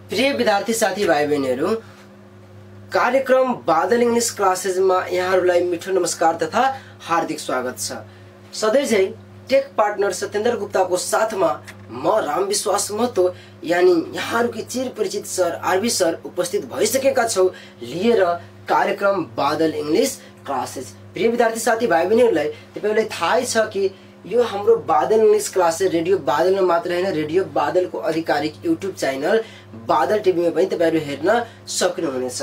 प्रिय विद्यार्थी साथी भाइ बहिनीहरू, कार्यक्रम बादल इंग्लिश क्लासेसमा यहाँहरूलाई मिठो नमस्कार तथा हार्दिक स्वागत छ। सधैँझै टेक पार्टनर सत्येन्द्र गुप्ताको साथमा म राम विश्वास महतो यानी यहाँहरूकै चिर परिचित सर आरबी सर उपस्थित भइसकेका छौं लिएर कार्यक्रम बादल इंग्लिश क्लासेस। प्रिय विद्यार्थी साथी भाइ बहिनीहरूलाई तपाईलाई थाहै छ कि यो हाम्रो बादल इंग्लिश क्लासेस रेडियो बादलमा मात्र हैन, रेडियो बादलको आधिकारिक युट्युब च्यानल बादल टिभीमा पनि तपाईहरु हेर्न सक्नुहुनेछ।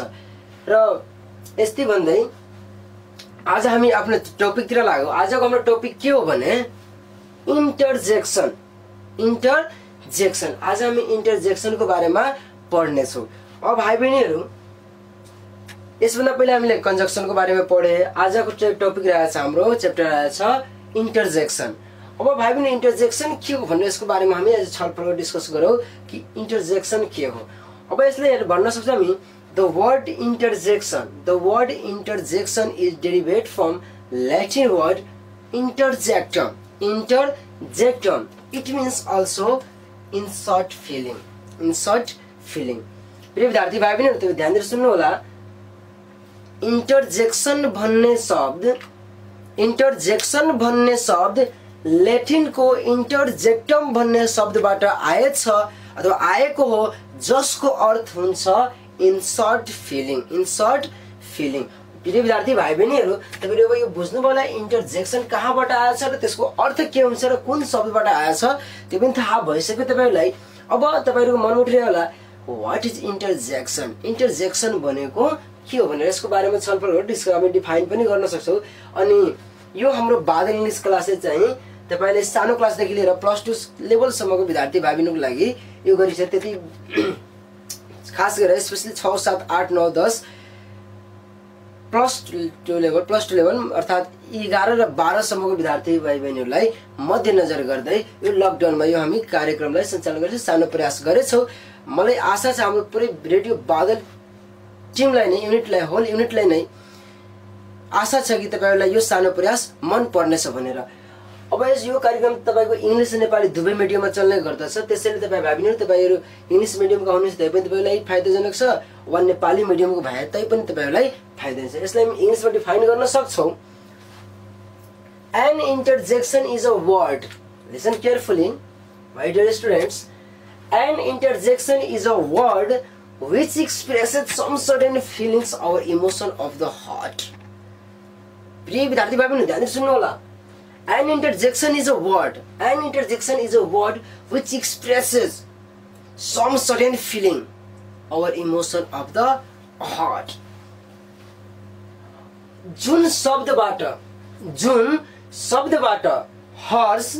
र यस्तै भन्दै आज हामी आफ्नो टपिकतिर लाग्यौं। आजको हाम्रो टपिक के हो भने इन्टरजेक्सन। इन्टरजेक्सन आज हामी इन्टरजेक्सनको बारेमा पढ्ने छौं। अब भाइ बहिनीहरू, यसभन्दा पहिले हामीले कन्जक्सनको बारेमा पढे। आजको टपिक रहेछ हाम्रो चैप्टर रहेछ इन्टरजेक्सन। अब भाइ बहिनी, इन्टरजेक्सन के हो भन्ने यसको बारेमा हामी आज छलफल डिस्कस गरौँ कि इन्टरजेक्सन के हो। अब यसले भन्न सक्छौँ हामी the word interjection is derived from Latin word interjectum. Interjectum, it means also insert feeling. Insert feeling. प्रिय विद्यार्थी भाइ बहिनीहरु, तपाईं ध्यान दिएर सुन्नु होला। इन्टरजेक्सन भन्ने शब्द ल्याटिनको इन्टरजेक्टम भन्ने शब्दबाट आएछ अथवा आएको हो, जसको अर्थ हुन्छ इन्सर्ट फिलिङ। Insert feeling. प्रिय विद्यार्थी भाइ बहिनीहरु, तपाईले अब यो बुझ्नु होला इन्टरजेक्सन कहाँबाट आएछ र त्यसको अर्थ के हुन्छ र कुन शब्दबाट आएछ त्यो पनि थाहा भइसक्यो तपाईलाई। अब तपाईहरुको मनमा उठ्यो होला, व्हाट इज इन्टरजेक्सन? इन्टरजेक्सन भनेको के हो भनेर यसको बारेमा छलफल गरेर हामी डिफाइन पनि गर्न सक्छौं। अनि यो हाम्रो बादल इंग्लिश क्लासेस चाहिँ तपाईले सानो क्लासदेखि लिएर प्लस 2 लेभलसम्मको विद्यार्थी भाइ बहिनीको लागि यो गरिन्छ। त्यति खास गरेर स्पेशली 6 7 8 9 10 प्लस 2 लेभल अर्थात 11 र 12 सम्मको विद्यार्थी भाइ बहिनीहरूलाई मध्यनजर गर्दै यो लकडाउनमा यो हामी कार्यक्रमलाई सञ्चालन गर्न सानो प्रयास गरेछौं। मलाई आशा छ हाम्रो पुरै रेडियो बादल टिमलाई नै होल युनिटलाई नै आशा छ कि तपाईहरुलाई यो सानो प्रयास मन पर्नेछ भनेर। अब यो कार्यक्रम तपाईको इंग्लिश र नेपाली दुवै मिडियममा चल्ने गर्दछ। त्यसैले तपाई भाइ बहिनीहरु, तपाईहरु इंग्लिश मिडियमका हुनुहुन्छ तै पनि तपाईलाई फाइदाजनक छ, वा नेपाली मिडियमको भए तै पनि तपाईहरुलाई फाइदा छ। यसलाई हामी इंग्लिशमा डिफाइन गर्न सक्छौं। An interjection is a word. Listen carefully, my dear students. An interjection is a word which expresses some certain feelings or emotion of the heart. प्रिय विद्यार्थी भाइ बहिनी, ध्यान सुन्नु होला। An interjection is a word. An interjection is a word which expresses some certain feeling or emotion of the heart. जुन शब्दबाट हर्ष,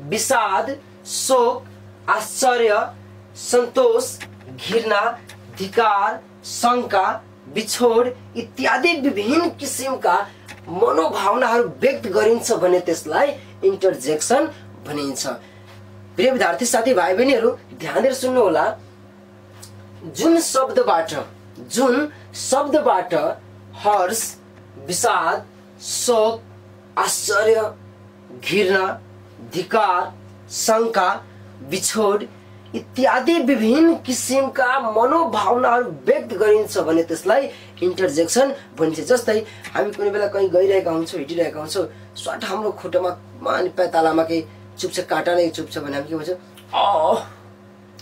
विषाद, शोक, आश्चर्य, सन्तोष, घृणा, धिक्कार, शंका, बिछोड इत्यादि विभिन्न किसिमका मनोभावनाहरू व्यक्त गरिन्छ भने त्यसलाई इन्टरजेक्सन भनिन्छ। प्रिय विद्यार्थी साथी भाइ बहिनीहरू, ध्यान दिएर सुन्नु होला। जुन शब्दबाट हर्ष, विषाद, शोक, आश्चर्य, घृणा, धिक्कार, शंका, बिछोड इत्यादि विभिन्न किसिमका मनोभावनाहरू व्यक्त गरिन्छ भने त्यसलाई इन्टरजेक्सन भनिन्छ। जस्तै हामी कुनै बेला कहीँ गइरहेका हुन्छौँ, हिँडिरहेका हुन्छौँ, स्वाट हाम्रो खुट्टामा पातालामा केही चुप्छ, काँटा नै चुप्छ भने हामी के भन्छौँ? ओह,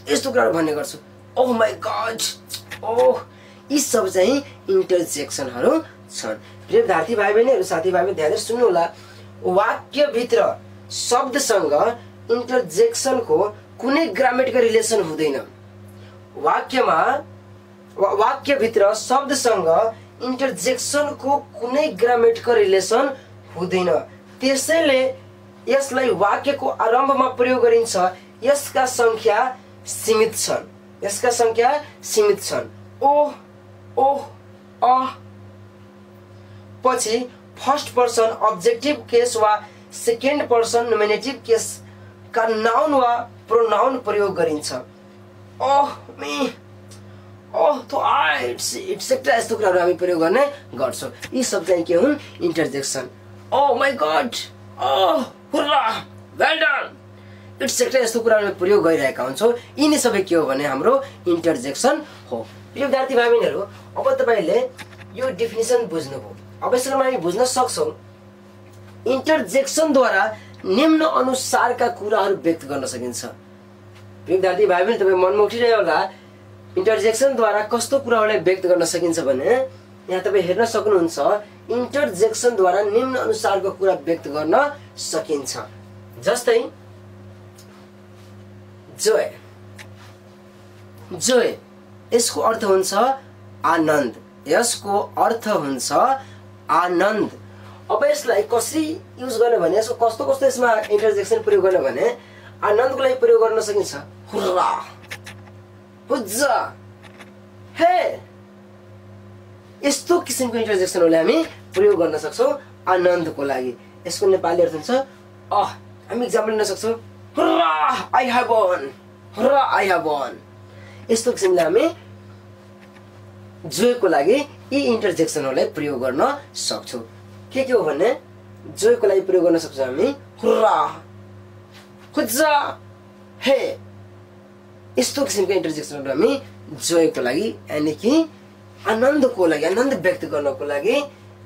यस्तो कुरा भन्ने गर्छौँ। ओह माई गॉड, ओह। यी सब चाहिँ इन्टरजेक्सनहरू छन्। प्रिय विद्यार्थी भाइ बहिनीहरू, साथी भाइ बहिनी, ध्यान दिएर सुन्नु होला। वाक्यभित्र शब्दसँग इन्टरजेक्सनको कुनै ग्रामेटिकल रिलेसन हुँदैन। वाक्यभित्र शब्दसँग इन्टरजेक्सनको कुनै ग्रामेटिकल रिलेसन हुँदैन। त्यसैले यसलाई वाक्यको आरम्भमा प्रयोग गरिन्छ। यसका संख्या सीमित छन्। ओह, ओह, अह पछि फर्स्ट पर्सन ऑब्जेक्टिव केस वा सेकेन्ड पर्सन नोमिनेटिभ केस का नाउन वा प्रोनाउन प्रयोग गरिन्छ। ओह मी, ओह तो इट्सेट्रा यस्तो कुराहरू हामी प्रयोग गर्ने गर्छौँ। यी सब चाहिँ के हुन्? Interjection. Oh my god, oh hurrah, well done, etcetera यस्तो कुरामा प्रयोग गरिरहेका हुन्छौँ। यिनी सबै के हो भने हाम्रो इन्टरजेक्सन हो। प्रिय विद्यार्थी भाइ बहिनीहरू, अब तपाईले यो डेफिनेसन बुझ्नुभयो। अब यसमा हामी बुझ्न सक्छौँ इन्टरजेक्सनद्वारा निम्न अनुसारका कुराहरू व्यक्त गर्न सकिन्छ। प्रिय विद्यार्थी भाइ बहिनी, तपाईँ मनमा उठिरह्यो होला इन्टरजेक्सनद्वारा कस्तो कुराहरूलाई व्यक्त गर्न सकिन्छ भने यहाँ तपाईँ हेर्न सक्नुहुन्छ इन्टरजेक्सनद्वारा निम्न अनुसारको कुरा व्यक्त गर्न सकिन्छ। जस्तै जोय, जोय यसको अर्थ हुन्छ आनन्द, यसको अर्थ हुन्छ आनन्द। अब यसलाई कसरी युज गर्ने भने यसको कस्तो कस्तो यसमा इन्टरजेक्सन प्रयोग गर्ने भने आनन्दको लागि प्रयोग गर्न सकिन्छ हुर्रा, हुज्जा, हे, यस्तो किसिमको इन्टरजेक्सनहरूले हामी प्रयोग गर्न सक्छौँ आनन्दको लागि। यसको नेपाली अर्थ हुन्छ हामी इक्जाम्पल लिन सक्छौँ hurrah I have won, hurrah I have won. यस्तो किसिमले हामी जोयको लागि यी इन्टरजेक्सनहरूलाई प्रयोग गर्न सक्छौँ। के हो भने जोयको लागि प्रयोग गर्न सक्छौँ हामी हुर्रा, हुज्जा, हे, यस्तो किसिमको इन्टरजेक्सनहरू हामी जोयको लागि यानि कि आनन्दको लागि, आनन्द व्यक्त गर्नको लागि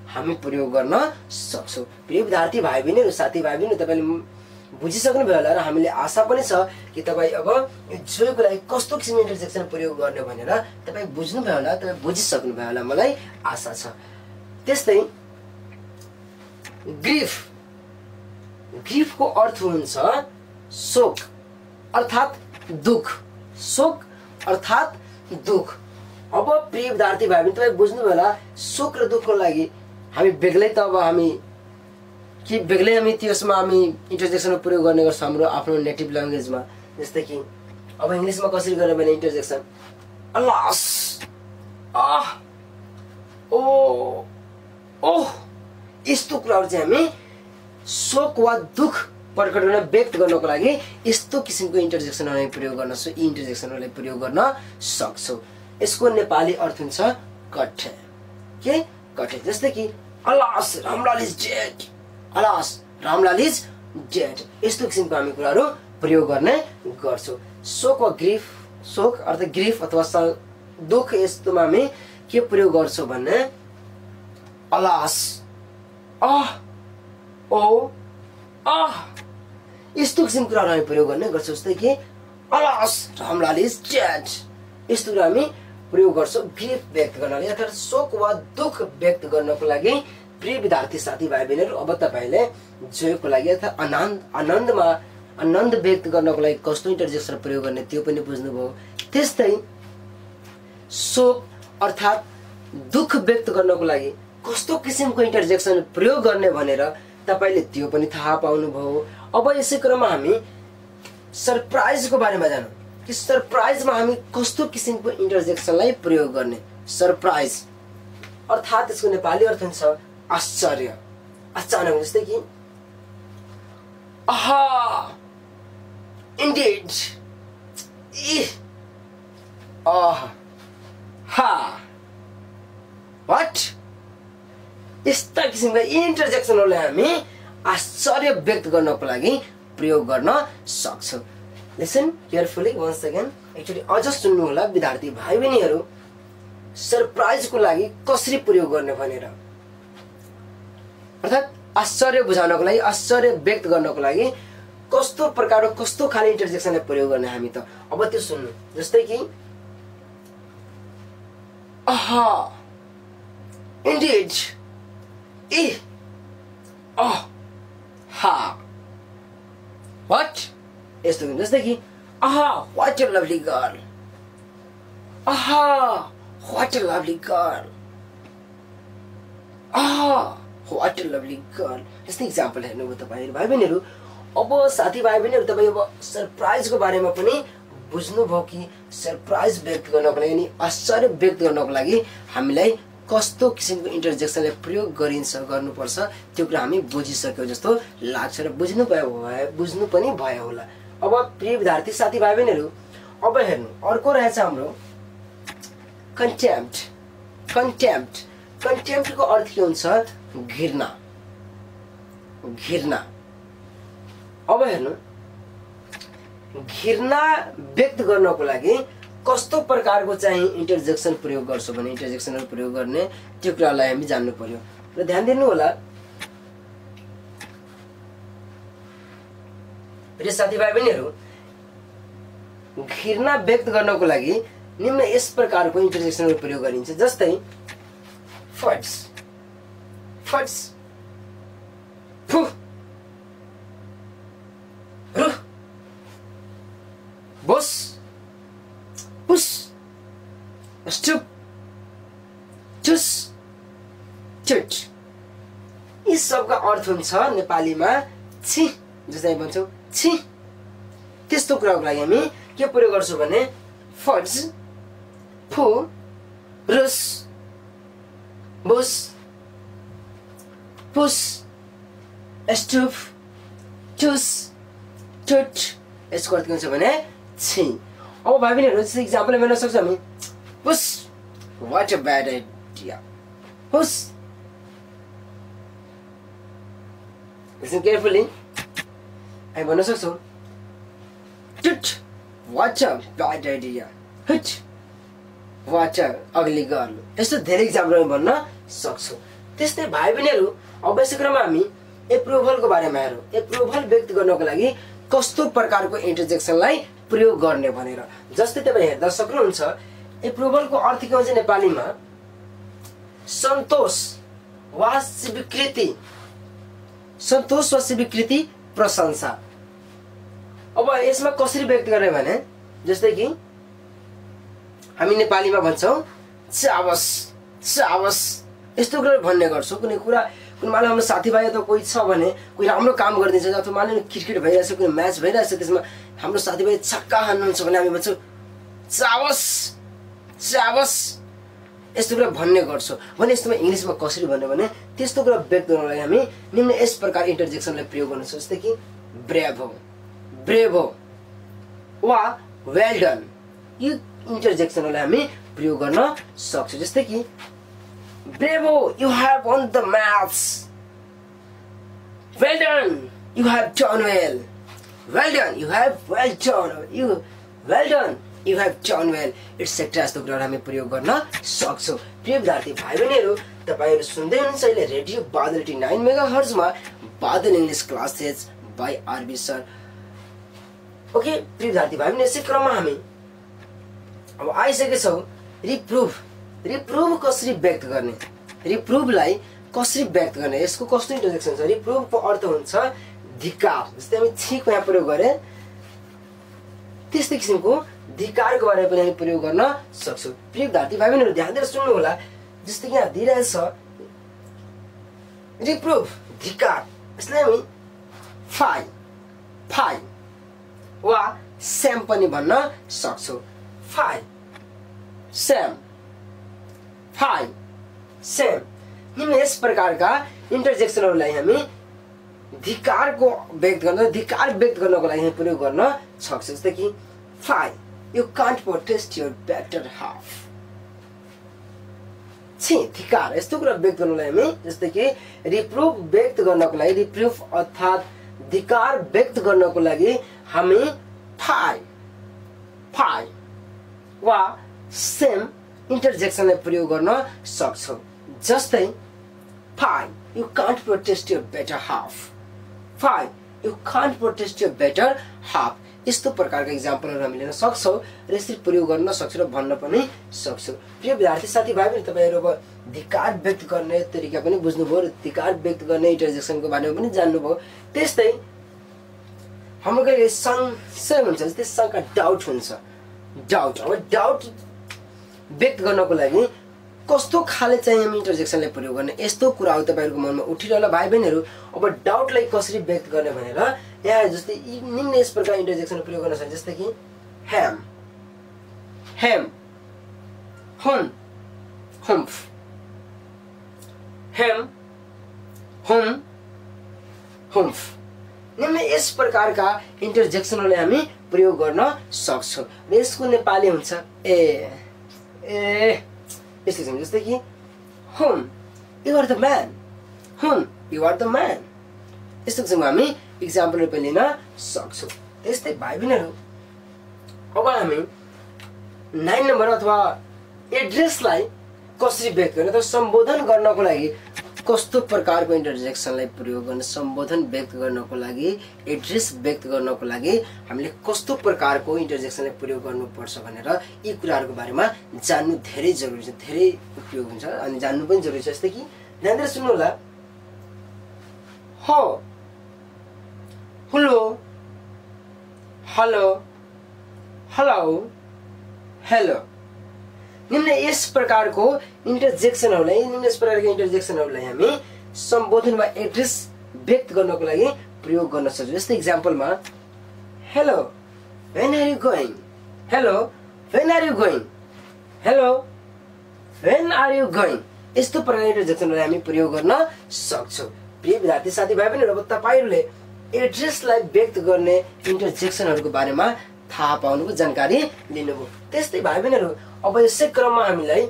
हामी प्रयोग गर्न सक्छौँ। प्रिय विद्यार्थी भाइ बहिनीहरू, साथी भाइ बहिनीहरू, तपाईँले बुझिसक्नुभयो होला र हामीले आशा पनि छ कि तपाईँ अब जोयको लागि कस्तो किसिमको इन्टरजेक्सन प्रयोग गर्ने भनेर तपाईँ बुझ्नुभयो होला, तपाईँ बुझिसक्नुभयो होला, मलाई आशा छ। त्यस्तै ग्रिफ, ग्रिफको अर्थ हुन्छ शोक अर्थात् दुख, शोक अर्थात् दुख। अब प्रिय विद्यार्थी भाइ बहिनी, तपाईँ बुझ्नुभयो होला शोक र दुःखको लागि हामी बेग्लै त अब हामी कि बेग्लै हामी त्यसमा हामी इन्टरजेक्सन प्रयोग गर्ने गर्छौँ हाम्रो आफ्नो नेटिभ ल्याङ्ग्वेजमा। जस्तै कि अब इङ्ग्लिसमा कसरी गर्ने भने इन्टरजेक्सन अलास, ओ, ओह, यस्तो कुराहरू चाहिँ हामी शोक वा दुःख प्रकट गर्न व्यक्त गर्नको लागि यस्तो किसिमको इन्टरजेक्सनहरू हामी प्रयोग गर्न सक्छौँ, यी इन्टरजेक्सनहरूलाई प्रयोग गर्न सक्छौँ। यसको नेपाली अर्थ हुन्छ कठे, के कठे। जस्तै कि alas Ramlal is dead, alas Ramlal is dead, यस्तो किसिमको हामी कुराहरू प्रयोग गर्ने गर्छौँ। शोक वा ग्रिफ, शोक अर्थात् ग्रिफ अथवा दुःख, यस्तोमा हामी के प्रयोग गर्छौँ भने अलास, ओ, यस्तो किसिमको कुराहरू हामी प्रयोग गर्ने गर्छौँ। जस्तै कि अलास रामलाल इज डेड, यस्तो कुरा हामी प्रयोग गर्छौँ ग्रिफ व्यक्त गर्नलाई अर्थात् शोक वा दुःख व्यक्त गर्नको लागि। प्रिय विद्यार्थी साथीभाइ बहिनीहरू, अब तपाईँले जोयको लागि अर्थात् आनन्दमा आनन्द व्यक्त गर्नको लागि कस्तो इन्टरजेक्सन प्रयोग गर्ने त्यो पनि बुझ्नुभयो। त्यस्तै शोक अर्थात् दुःख व्यक्त गर्नको लागि कस्तो किसिमको इन्टरजेक्सन प्रयोग गर्ने भनेर तपाईँले त्यो पनि थाहा पाउनुभयो। अब यसै क्रममा हामी सरप्राइजको बारेमा जानौँ कि सरप्राइजमा हामी कस्तो किसिमको इन्टरजेक्सनलाई प्रयोग गर्ने। सरप्राइज अर्थात् यसको नेपाली अर्थ हुन्छ आश्चर्य, अचानक। जस्तै कि आहा, इन्डिड, हा, व्हाट, यस्ता किसिमका इन्टरजेक्सनहरूलाई हामी आश्चर्य व्यक्त गर्नको लागि प्रयोग गर्न सक्छौँ। लिसन केयरफुली वन्स अगेन, एकचोटि अझ सुन्नु होला विद्यार्थी भाइ बहिनीहरू, सरप्राइजको लागि कसरी प्रयोग गर्ने भनेर अर्थात् आश्चर्य बुझाउनको लागि, आश्चर्य व्यक्त गर्नको लागि कस्तो प्रकारको कस्तो खाले इन्टरजेक्सनलाई प्रयोग गर्ने हामी त अब त्यो सुन्नु। जस्तै कि आहा, इन्डिड, हा, व्हाट, यस्तो हुन्छ। जस्तै कि aha, what a lovely girl, aha, what a lovely girl, aha, what a lovely girl. यस्तै इक्जाम्पल हेर्नुभयो तपाईँहरू भाइ बहिनीहरू। अब साथी भाइ बहिनीहरू, तपाईँ अब सरप्राइजको बारेमा पनि बुझ्नुभयो कि सरप्राइज व्यक्त गर्नको लागि अनि आश्चर्य व्यक्त गर्नको लागि हामीलाई कस्तो किसिमको इन्टरजेक्सनले प्रयोग गर्नुपर्छ त्यो कुरा हामी बुझिसक्यौँ जस्तो लाग्छ र बुझ्नु पनि भयो होला। अब प्रिय विद्यार्थी साथी भाइ बहिनीहरू, अब हेर्नु अर्को रहेछ हाम्रो कन्टेम्प्ट। कन्टेम्प्टको अर्थ के हुन्छ? घृणा। अब हेर्नु घृणा व्यक्त गर्नको लागि कस्तो प्रकारको चाहिँ इन्टरजेक्सन प्रयोग गर्छौँ भने इन्टरजेक्सनहरू प्रयोग गर्ने त्यो कुरालाई हामी जान्नु पर्यो। र ध्यान दिनु होला प्रिय साथीभाइ बहिनीहरू, घृणा व्यक्त गर्नको लागि निम्न यस प्रकारको इन्टरजेक्सनहरू प्रयोग गरिन्छ। जस्तै फट्स फट्स, फु रु, बोस पुस, स्टुप, चुस, चुट। यी सबका अर्थ हुन्छ नेपालीमा छि, जस्तै भन्छौँ छि। त्यस्तो कुराको लागि हामी के प्रयोग गर्छौँ भने फट्स, फु, रुस, बुस, पुस, स्टुप, चुस, चुट। यसको अर्थ के हुन्छ भने छि। अब भाइ बहिनीहरू जस्तै इक्जाम्पल हेर्न सक्छौँ हामी, pish what a bad idea, pish. Listen carefully, हामी भन्न सक्छौँ tut what a bad idea, hoot what a ugly girl. यस्तो धेरै इक्जाम्पल हामी भन्न सक्छौँ। त्यस्तै भाइ बहिनीहरू अब यसै क्रममा हामी एप्रुभलको बारेमा हेरौँ। एप्रुभल व्यक्त गर्नको लागि कस्तो प्रकारको इन्टरजेक्सनलाई प्रयोग गर्ने भनेर। जस्तै तपाईँ हेर्दा सक्नुहुन्छ एप्रुभलको अर्थ के हुन्छ नेपालीमा सन्तोष वा स्वीकृति, सन्तोष वा स्वीकृति, प्रशंसा। अब यसमा कसरी व्यक्त गर्ने भने जस्तै कि हामी नेपालीमा भन्छौँ चावस चावस, यस्तो कुरा भन्ने गर्छौँ। कुनै कुरा कुनै मानव हाम्रो साथीभाइ अथवा कोही छ भने कोही राम्रो काम गरिदिन्छ अथवा मानव क्रिकेट भइरहेछ, कुनै म्याच भइरहेछ, त्यसमा हाम्रो साथीभाइ छक्का हान्नुहुन्छ भने हामी भन्छौँ चावस चावस, यस्तो कुरा भन्ने गर्छौँ। भने यस्तोमा इङ्ग्लिसमा कसरी भन्यो भने त्यस्तो कुरा व्यक्त गर्नको लागि हामी निम्न यस प्रकार इन्टरजेक्सनलाई प्रयोग गर्न सक्छौँ। जस्तै कि ब्रेभो ब्रेभो वा वेल डन, यो इन्टरजेक्सनलाई हामी प्रयोग गर्न सक्छौँ। जस्तै कि bravo you have won the match, well done you have done well, well done you have well done, you well done you have done well, etc. यस्तो कुराहरू हामी प्रयोग गर्न सक्छौँ। प्रिय विद्यार्थी भाइ बहिनीहरू, तपाईँहरू सुन्दै हुनुहुन्छ अहिले रेडियो बादल 89 मेगाहर्जमा Badal English classes by RB sir. Okay प्रिय विद्यार्थी भाइ बहिनी, यसै क्रममा हामी अब आइसकेछौँ रिप्रुभ। रिप्रुभ कसरी व्यक्त गर्ने, रिप्रुभलाई कसरी व्यक्त गर्ने, यसको कस्तो इन्टरजेक्सन छ। रिप्रुभको अर्थ हुन्छ धिक्कार। जस्तै हामी छिको यहाँ प्रयोग गरे त्यस्तै किसिमको धिक्कारको बारेमा पनि हामी प्रयोग गर्न सक्छौँ। प्रिय विद्यार्थी भाइ बहिनीहरू ध्यान दिएर सुन्नु होला। जस्तै कि यहाँ दिइरहेछ रिप्रुभ धिक्कार, यसलाई हामी फाइ फाइ वा स्याम पनि भन्न सक्छौँ। फाइ स्याम, फाइ स्याम, निम्न यस प्रकारका इन्टरजेक्सनहरूलाई हामी धिक्कारको व्यक्त गर्न, धिक्कार व्यक्त गर्नको लागि हामी प्रयोग गर्न सक्छौँ। जस्तै कि fie you can't protest your better half, छि धिक्कार, यस्तो कुरा व्यक्त गर्नलाई हामी जस्तै कि रिप्रुभ व्यक्त गर्नको लागि, रिप्रुभ अर्थात् धिक्कार व्यक्त गर्नको लागि हामी फाइ फाइ वा सेम इन्टरजेक्सनलाई प्रयोग गर्न सक्छौँ। जस्तै fie you can't protest your better half, fie you can't protest your better half, यस्तो प्रकारका इक्जाम्पलहरू हामी लिन सक्छौँ र यसरी प्रयोग गर्न सक्छौँ र भन्न पनि सक्छौँ। प्रिय विद्यार्थी साथीभाइ पनि तपाईँहरू अब धिक्कार व्यक्त गर्ने तरिका पनि बुझ्नुभयो र धिक्कार व्यक्त गर्ने इन्टरजेक्सनको बारेमा पनि जान्नुभयो। त्यस्तै हाम्रो कहिले संशय हुन्छ, जस्तै शङ्का डाउट हुन्छ, डाउट। अब डाउट व्यक्त गर्नको लागि कस्तो खाले चाहिँ हामी इन्टरजेक्सनलाई प्रयोग गर्ने, यस्तो कुराहरू तपाईँहरूको मनमा उठिरहला भाइ बहिनीहरू। अब डाउटलाई कसरी व्यक्त गर्ने भनेर यहाँ जस्तै निम्न यस प्रकार इन्टरजेक्सन प्रयोग गर्न सक्छ। जस्तै कि ह्याम ह्याम, हुम हुम्फ, ह्याम हुम हुम्फ, निम्न यस प्रकारका इन्टरजेक्सनहरूलाई हामी प्रयोग गर्न सक्छौँ। र यसको नेपाली हुन्छ ए ए, यस्तो छ। जस्तै कि हुम यु आर द म्यान, हुम यु आर द म्यान, यस्तो किसिमको हामी इक्जाम्पल रूपमा लिन सक्छौँ। त्यस्तै भाइ बहिनीहरू अब हामी 9 नम्बर अथवा एड्रेसलाई कसरी व्यक्त गर्ने अथवा सम्बोधन गर्नको लागि कस्तो प्रकारको इन्टरजेक्सनलाई प्रयोग गर्ने, सम्बोधन व्यक्त गर्नको लागि, एड्रेस व्यक्त गर्नको लागि हामीले कस्तो प्रकारको इन्टरजेक्सनलाई प्रयोग गर्नुपर्छ भनेर यी कुराहरूको बारेमा जान्नु धेरै जरुरी छ, धेरै उपयोग हुन्छ अनि जान्नु पनि जरुरी छ। जस्तै कि ध्यान दिएर सुन्नु होला। हो, हेलो, हेलो, हेलो, हेलो। निम्न यस प्रकारको इन्टरजेक्सनहरूलाई हामी सम्बोधन वा एड्रेस व्यक्त गर्नको लागि प्रयोग गर्न सक्छौँ। जस्तै इक्जाम्पलमा hello, when are you going, hello, when are you going, hello, when are you going, यस्तो प्रकारको इन्टरजेक्सनलाई हामी प्रयोग गर्न सक्छौँ। प्रिय विद्यार्थी साथीभाइ पनि अब तपाईहरूले एड्रेसलाई व्यक्त गर्ने इन्टरजेक्सनहरूको बारेमा थाहा पाउनुभयो, जानकारी लिनुभयो। त्यस्तै भाइ बहिनीहरू अब यसै क्रममा हामीलाई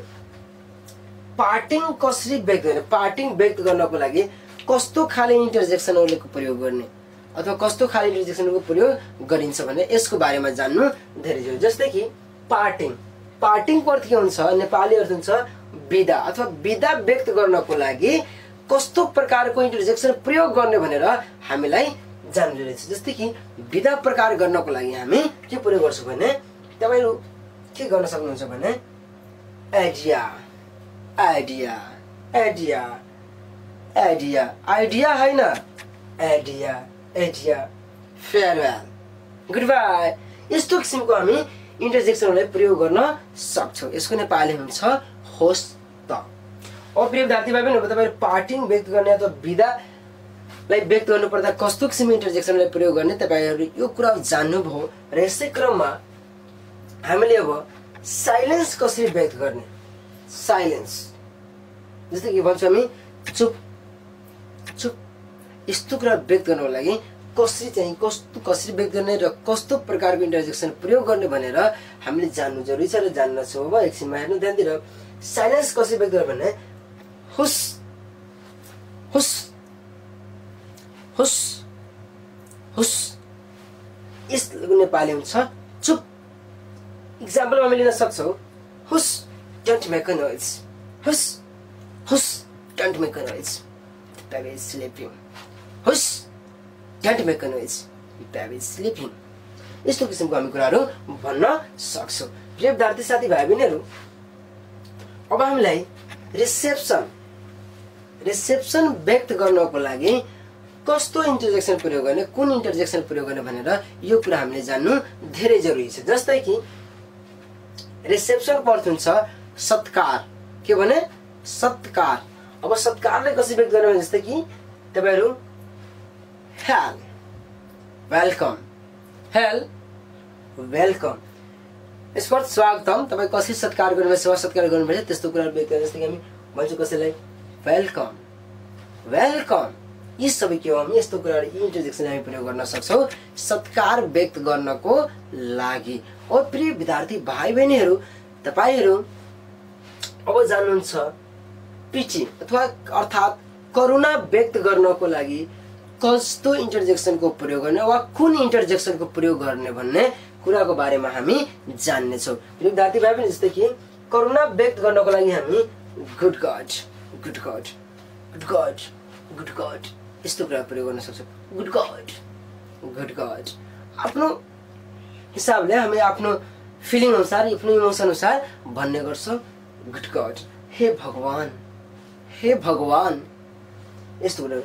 पार्टिङ कसरी व्यक्त गर्ने, पार्टिङ व्यक्त गर्नको लागि कस्तो खाले इन्टरजेक्सनहरूको प्रयोग गर्ने अथवा कस्तो खाले इन्टरजेक्सनको प्रयोग गरिन्छ भने यसको बारेमा जान्नु धेरै जरुरी। जस्तै कि पार्टिङ, पार्टिङको अर्थ के हुन्छ, नेपाली अर्थ हुन्छ बिदा अथवा बिदा व्यक्त गर्नको लागि कस्तो प्रकारको इन्टरजेक्सन प्रयोग गर्ने भनेर हामीलाई जान्नु जरुरी छ। जस्तै कि बिदा प्रकार गर्नको लागि हामी के प्रयोग गर्छौँ भने तपाईहरु के गर्न सक्नुहुन्छ भने idea, idea, idea, idea, idea हैन, idea, idea, farewell, goodbye, यस्तो किसिमको हामी इन्टरजेक्सनहरूलाई प्रयोग गर्न सक्छौँ। यसको नेपाली हुन्छ होस् त। अब प्रिय विद्यार्थी भाइ बहिनी तपाईहरु पार्टिङ व्यक्त गर्ने अथवा बिदालाई व्यक्त गर्नु पर्दा कस्तो किसिमको इन्टरजेक्सनलाई प्रयोग गर्ने तपाईहरु यो कुरा जान्नुभयो र यसै क्रममा हामीले अब साइलेन्स कसरी व्यक्त गर्ने, साइलेन्स जस्तै कि भन्छौँ हामी चुप, चुप, यस्तो कुरा व्यक्त गर्नको लागि कसरी व्यक्त गर्ने र कस्तो प्रकारको इन्टरजेक्सन प्रयोग गर्ने भनेर हामीले जान्नु जरुरी छ र जान्न छौँ। अब एकछिनमा हेर्नु ध्यान दिएर साइलेन्स कसरी व्यक्त गर्ने भने हुस, हुस, हुस, हुस, यसको नेपाली हुन्छ चुप। इक्जाम्पल हामी लिन सक्छौँ hush, don't make a noise, hush, hush, don't make a noise, baby is sleeping, hush, don't make a noise, baby is sleeping, यस्तो किसिमको हामी कुराहरू भन्न सक्छौँ। प्रिय विद्यार्थी साथीभाइ बहिनीहरू अब हामीलाई रिसेप्सन व्यक्त गर्नको लागि कस्तो इन्टरजेक्सन प्रयोग गर्ने, कुन इन्टरजेक्सन प्रयोग गर्ने भनेर यो कुरा हामीले जान्नु धेरै जरुरी छ। जस्तै कि रिसेप्सनको अर्थ हुन्छ सत्कार, के भने सत्कार। अब सत्कारलाई कसरी व्यक्त गर्ने भने जस्तै कि तपाईहरु हेल, वेलकम, हेल, वेलकम, यसको अर्थ स्वागतम। तपाईँ कसरी सत्कार गर्नुभयो, सेवा सत्कार गर्नुभयो त्यस्तो कुरा व्यक्त गर्ने। जस्तै कि हामी भन्छौँ कसैलाई वेलकम, वेलकम, यी सबै के हो हामी यस्तो कुराहरू इन्टरजेक्सन हामी प्रयोग गर्न सक्छौँ सत्कार व्यक्त गर्नको लागि। ओ प्रिय विद्यार्थी भाइ बहिनीहरू तपाईहरु अब जान्नुहुन्छ पिटी अथवा अर्थात् करुणा व्यक्त गर्नको लागि कस्तो इन्टरजेक्सनको प्रयोग गर्ने वा कुन इन्टरजेक्सनको प्रयोग गर्ने भन्ने कुराको बारेमा हामी जान्ने छौँ। प्रिय विद्यार्थी भाइ बहिनी जस्तै कि करुणा व्यक्त गर्नको लागि हामी good God, good God, good God, good God, यस्तो कुरा प्रयोग गर्न सक्छौँ। गुड गॉड, गुड गॉड, आफ्नो हिसाबले हामी आफ्नो फिलिङ अनुसार, आफ्नो इमोसन अनुसार भन्ने गर्छौँ गुड गॉड, हे भगवान, हे भगवान, यस्तो कुरा।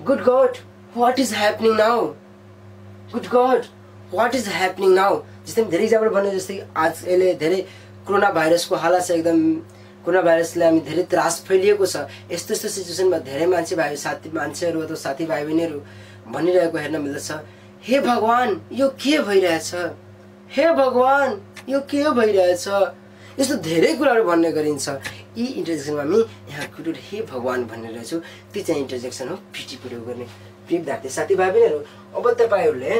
Good God, what is happening now, good God, what is happening now. जस्तै धेरै इक्जाम्पल भन्ने जस्तै आज अहिले धेरै कोरोना भाइरसको हालत छ, एकदम कोरोना भाइरसले हामी धेरै त्रास फैलिएको छ। यस्तो यस्तो सिचुएसनमा धेरै मान्छेहरू अथवा साथी भाइ बहिनीहरू भनिरहेको हेर्न मिल्दछ, हे भगवान यो के भइरहेछ, हे भगवान यो के भइरहेछ, यस्तो धेरै कुराहरू भन्ने गरिन्छ। यी इन्टरजेक्सनमा हामी यहाँ गुड हे भगवान भन्ने रहेछौँ, त्यो चाहिँ इन्टरजेक्सन हो पिटी प्रयोग गर्ने। प्रिय विद्यार्थी साथीभाइ बहिनीहरू अब तपाईँहरूले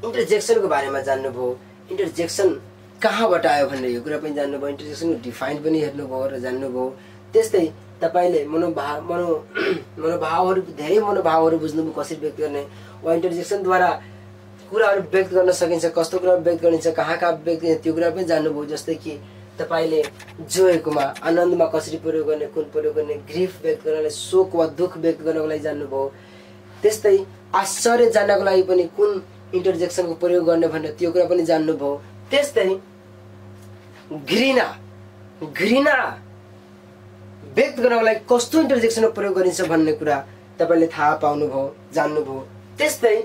इन्टरजेक्सनको बारेमा जान्नुभयो, इन्टरजेक्सन कहाँबाट आयो भनेर यो कुरा पनि जान्नुभयो, इन्टरजेक्सनको डिफाइन पनि हेर्नुभयो र जान्नुभयो। त्यस्तै तपाईँले मनोभावहरू धेरै मनोभावहरू बुझ्नुभयो कसरी व्यक्त गर्ने वा इन्टरजेक्सनद्वारा कुराहरू व्यक्त गर्न सकिन्छ, कस्तो कुरा व्यक्त गरिन्छ, कहाँ व्यक्त गरिन्छ त्यो कुरा पनि जान्नुभयो। जस्तै कि तपाईले जोएकोमा आनन्दमा कसरी प्रयोग गर्ने, कुन प्रयोग गर्ने, ग्रिफ व्यक्त गर्नलाई, शोक वा दुःख व्यक्त गर्नको लागि जान्नुभयो। त्यस्तै आश्चर्य जान्नको लागि पनि कुन इन्टरजेक्सनको प्रयोग गर्ने भनेर त्यो कुरा पनि जान्नुभयो। त्यस्तै घृणा व्यक्त गर्नको लागि कस्तो इन्टरजेक्सनको प्रयोग गरिन्छ भन्ने कुरा तपाईले थाहा पाउनुभयो, जान्नुभयो। त्यस्तै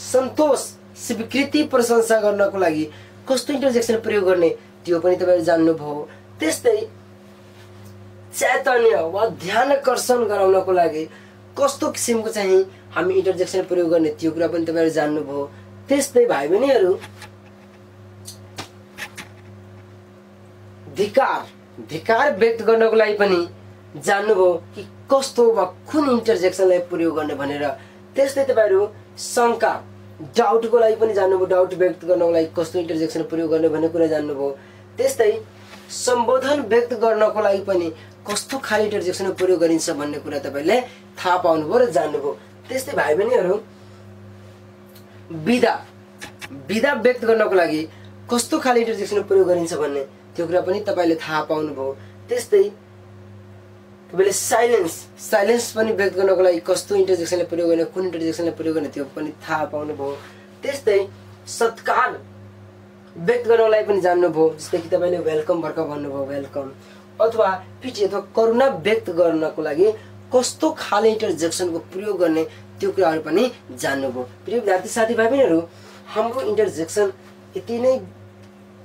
सन्तोष, स्वीकृति, प्रशंसा गर्नको लागि कस्तो इन्टरजेक्सन प्रयोग गर्ने त्यो पनि तपाईले जान्नुभयो। त्यस्तै चैतन्य वा ध्यानकर्षण गराउनको लागि कस्तो किसिमको चाहिँ हामी इन्टरजेक्सन प्रयोग गर्ने त्यो कुरा पनि तपाईले जान्नुभयो। त्यस्तै भाइ बहिनीहरु धिकार व्यक्त गर्नको लागि पनि जान्नुभयो कि कस्तो वा कुन इन्टरजेक्सनलाई प्रयोग गर्ने भनेर। त्यस्तै तपाईहरु शंका, डाउटको लागि पनि जान्नुभयो, डाउट व्यक्त गर्नको लागि कस्तो इन्टरजेक्सन प्रयोग गर्ने भन्ने कुरा जान्नुभयो। त्यस्तै सम्बोधन व्यक्त गर्नको लागि पनि कस्तो खाले इन्टरजेक्सन प्रयोग गरिन्छ भन्ने कुरा तपाईले थाहा पाउनुभयो र जान्नुभयो। त्यस्तै भाइ बहिनीहरु विधा व्यक्त गर्नको लागि कस्तो खाले इन्टरजेक्सन प्रयोग गरिन्छ भन्ने त्यो कुरा पनि तपाईले थाहा पाउनुभयो। त्यस्तै तपाईले साइलेन्स पनि व्यक्त गर्नको लागि कस्तो इन्टरजेक्सनले प्रयोग गर्ने, कुन इन्टरजेक्सनले प्रयोग गर्ने त्यो पनि थाहा पाउनुभयो। त्यस्तै सत्कार व्यक्त गर्नको लागि पनि जान्नुभयो। जस्तै कि तपाईले वेलकम भर्खर भन्नुभयो, वेलकम, अथवा पिटी अथवा करुणा व्यक्त गर्नको लागि कस्तो खाले इन्टरजेक्सनको प्रयोग गर्ने त्यो कुराहरु पनि जान्नुभयो। प्रिय विद्यार्थी साथीभाइ बहिनीहरु, हाम्रो इन्टरजेक्सन यति नै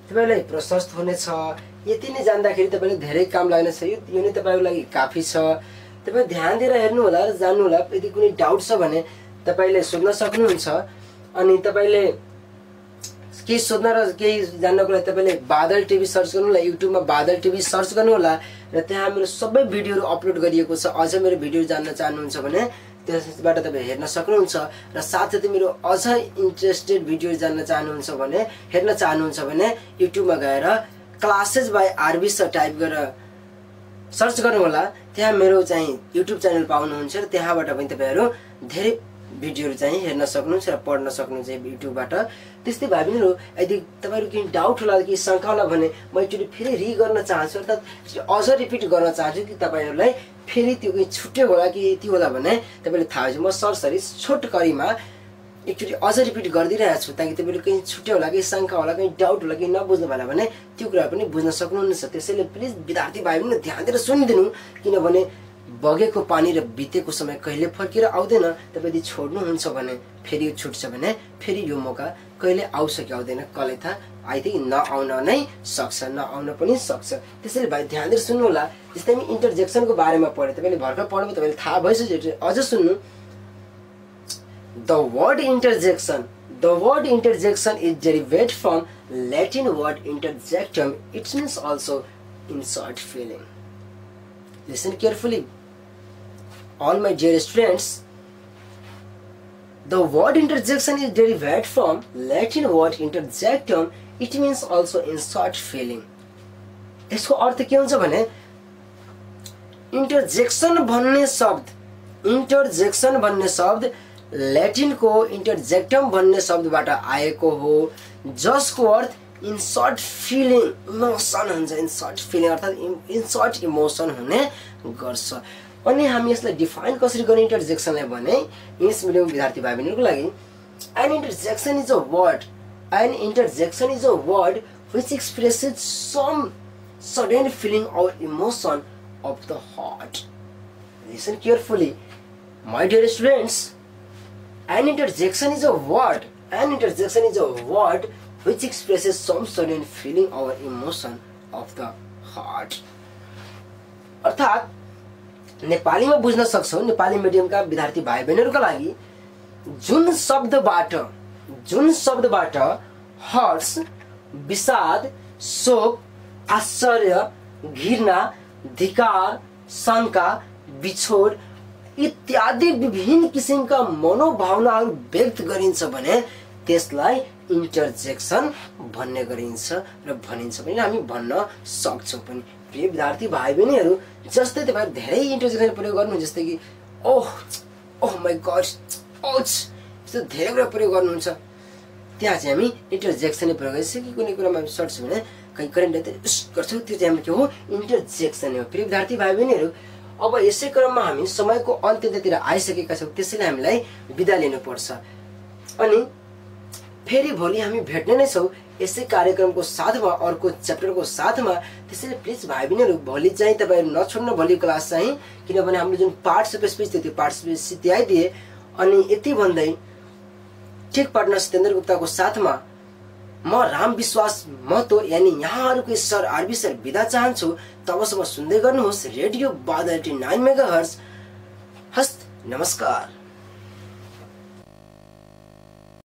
तपाईलाई प्रशस्त हुनेछ। यति नै जान्दाखेरि तपाईले धेरै काम लाग्नेछ। यो नै तपाईको लागि काफी छ। तपाई ध्यान दिएर हेर्नु होला र जान्नु होला। यदि कुनै डाउट छ भने तपाईले सोध्न सक्नुहुन्छ। अनि तपाईले केही सोध्न र केही जान्नको लागि तपाईले बादल टिभी सर्च गर्नु होला, युट्युबमा बादल टिभी सर्च गर्नु होला र त्यहाँ मेरो सबै भिडियोहरु अपलोड गरिएको छ। अझ मेरो भिडियो जान्न चाहनुहुन्छ भने त्यसबाट तपाईले हेर्न सक्नुहुन्छ र साथसाथै मेरो अझ इन्ट्रेस्टेड भिडियो जान्न चाहनुहुन्छ भने, हेर्न चाहनुहुन्छ भने युट्युबमा गएर classes by RB sir type गरेर सर्च गर्नु होला। त्यहाँ मेरो चाहिँ युट्युब च्यानल पाउनुहुन्छ र त्यहाँबाट पनि तपाईहरु धेरै भिडियोहरु चाहिँ हेर्न सक्नुहुन्छ र पढ्न सक्नुहुन्छ युट्युबबाट। त्यस्तै भाइ बहिनीहरु, यदि तपाईहरु केही डाउट होला कि शंका होला भने म एकचोटी फेरि रि गर्न चाहन्छु, अर्थात अझ रिपिट गर्न चाहन्छु कि तपाईहरुलाई फेरि त्यो केही छुट्यो होला कि यति होला भने तपाईले थाहा हुन्छ। म सरसरी छोटकरीमा एकचोटी अझ रिपिट गरिदिरहेको छु ताकि तपाईहरु केही छुट्यो होला कि शंका होला, केही डाउट होला कि नबुझ्नु भएन भने त्यो कुरा पनि बुझ्न सक्नुहुनेछ। त्यसैले प्लिज विद्यार्थी भाइ बहिनी ध्यान दिएर सुनिदिनु, किनभने बगेको पानी र बितेको समय कहिले फर्केर आउँदैन। तपाई यदि छोड्नुहुन्छ भने फेरि यो छुट्छ भने फेरि यो मौका कहिले आउँछ कि आउँदैन कसले थाहा। आई थिंक नआउन नै सक्छ, नआउन पनि सक्छ। त्यसैले भाइ ध्यान दिएर सुन्नु होला। जस्तै हामी इन्टरजेक्सनको बारेमा पढे, तपाईले भर्खर पढ्नु, तपाईले थाहा भइसक्यो, अझ सुन्नु। The word interjection is derived from Latin word interjectum. It means also insert feeling. Listen carefully, all my dear students. The word interjection is derived from Latin word interjectum. It means also insert feeling. यसको अर्थ के हुन्छ भने इन्टरजेक्सन भन्ने शब्द Latin को इन्टरजेक्टम भन्ने शब्दबाट आएको हो, जसको अर्थ इन्सर्ट फिलिङ, इमोसन हुन्छ। इन्सर्ट फिलिङ अर्थात इन्सर्ट इमोसन हुने गर्छ। अनि हामी यसलाई डिफाइन कसरी गर्ने इन्टरजेक्सनलाई भने इंग्लिश मिडियम विद्यार्थी भाइ बहिनीहरुको लागि an interjection is a word which expresses some sudden feeling or emotion of the heart. Listen carefully, my dear students. An interjection is a word which expresses some sudden feeling or emotion of the heart. अर्थात नेपालीमा बुझ्न सक्छौ, नेपाली मिडियमका विद्यार्थी भाइ बहिनीहरुका लागि जुन शब्दबाट हर्ष, विषाद, शोक, आश्चर्य, घृणा, धिक्कार, शंका, बिछोड इत्यादि विभिन्न किसिमका मनोभावनाहरू व्यक्त गरिन्छ भने त्यसलाई इन्टरजेक्सन भन्ने गरिन्छ र भनिन्छ पनि, हामी भन्न सक्छौं पनि। प्रिय विद्यार्थी भाइ बहिनीहरु, जस्तै तपाईहरु धेरै इन्टरजेक्सन प्रयोग गर्नुहुन्छ, जस्तै कि ओह माय गॉड, औच, यस्तो धेरै कुरा प्रयोग गर्नुहुन्छ। त्यहाँ चाहिँ हामी इन्टरजेक्सन प्रयोग गर्छौँ कि कुनै कुरामा हामी सर्ट छ भने कहीँ करेन्ट गर्छौँ, त्यो चाहिँ हाम्रो के हो इन्टरजेक्सन हो। प्रिय विद्यार्थी भाइ बहिनीहरू, अब यसै क्रममा हामी समयको अन्त्यतिर आइसकेका छौँ, त्यसैले हामीलाई बिदा लिनुपर्छ। अनि फेरि भोलि हामी भेट्ने नै छौँ यसै कार्यक्रमको साथमा, अर्को च्याप्टरको साथमा। त्यसैले प्लिज भाइ बहिनीहरू भोलि चाहिँ तपाईँहरू नछोड्नु भोलि क्लास चाहिँ, किनभने हाम्रो जुन पार्ट्स अफ स्पिच थियो त्यो पार्ट्स अफ स्पिच सिद्ध्याइदिए। अनि यति भन्दै ठिक पार्टनर सत्येन्द्र गुप्ताको साथमा म राम विश्वास महतो यानी यहाँहरूको सर आरबी सर बिदा चाहन्छु। तबसम्म सुन्दै गर्नुहोस् रेडियो बादल 89 मेगाहर्ज। हस्त नमस्कार।